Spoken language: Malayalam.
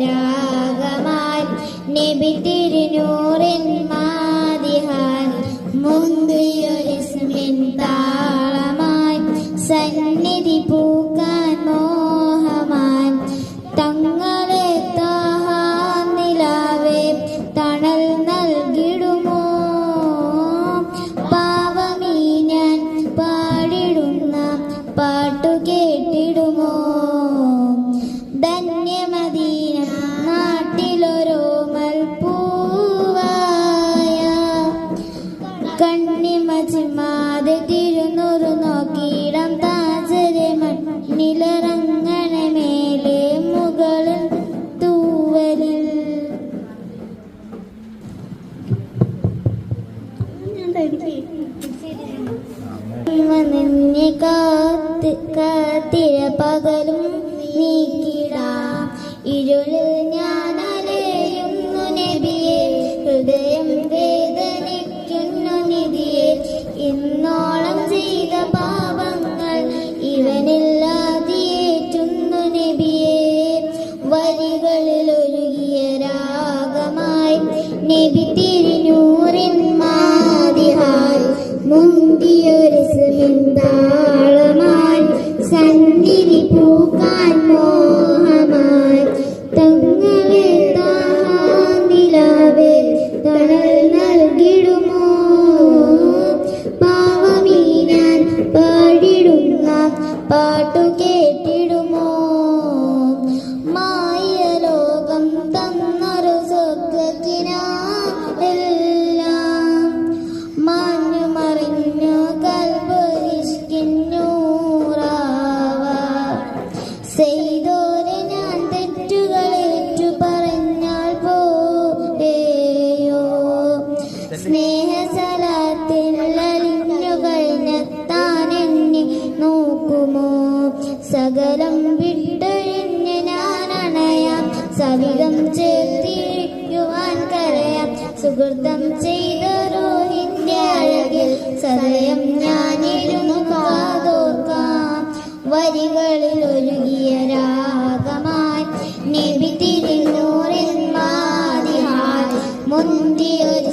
രാഗമായി നബി തിരുനൂറിൻ മാദിഹാൽ മുന്തിയൊരിസ്മിൻ താളമായി സന്നിധി പൂക്കാൻ മോഹമായി തങ്ങളെ നിലാവേ തണൽ നൽകിടുമോ പാവമീ ഞാൻ പാടിടുന്ന പാട്ടു കേട്ടിടുമോ ധന്യമദീന നാട്ടിലൊരു മൽപ്പൂവായ കണ്ണിമച്ചിമാതെ തിരുനൂറ് നോക്കിയിടം താജരെ മണ്ണിലിറങ്ങണ മേലെ മുകളിൽ തൂവലിൽ നിന്നെ കാത്തിര പകലും നീക്കിടാം ഇരുളിൽ ഞാൻ അലയുന്നു നബിയെ ഹൃദയം വേദനിക്കുന്നു നിധിയെ ഇന്നോളം ചെയ്ത പാപങ്ങൾ ഇവനില്ലാതിയേറ്റുന്നു നബിയെ വരികളിൽ ഒരുകിയ രാഗമായി നബി തിരുനൂറിൻ മാദിഹാൽ മുന്തിയൊരിസ്മിൻ താളമായി സന്നിധി പൂക്കാൻ മോഹമായി തങ്ങളെ നിലാവേ തണൽ നൽകിടുമോ പാവമീ ഞാൻ പാടിടുന്ന പാട്ടു കേട്ടിടുമോ മായ ലോകം തന്നൊരു സ്വർഗ്ഗത്തിനാലെല്ലാം മാഞ്ഞു മറിഞ്ഞു ചെയ്തോരെ ഞാൻ തെറ്റുകളേറ്റു പറഞ്ഞാൽ പോയോ സ്നേഹസലാത്തിൽ അലിഞ്ഞു കഴിഞ്ഞെത്താൻ എന്നെ നോക്കുമോ സകലം വിട്ടൊഴിഞ്ഞ് ഞാൻ അണയാം സവിധം ചേർത്തിരിക്കുവാൻ കരയാം സുഹൃതം ചെയ്തൊരുഹിന്റെ അഴകിൽ സദയം ഞാനിരുന്നു കാതോർക്കാം വരികളിൽ ഒരുകിയ രാഗമായി നബി തിരുനൂറിൻ മാദിഹാൽ മുന്തിയൊരു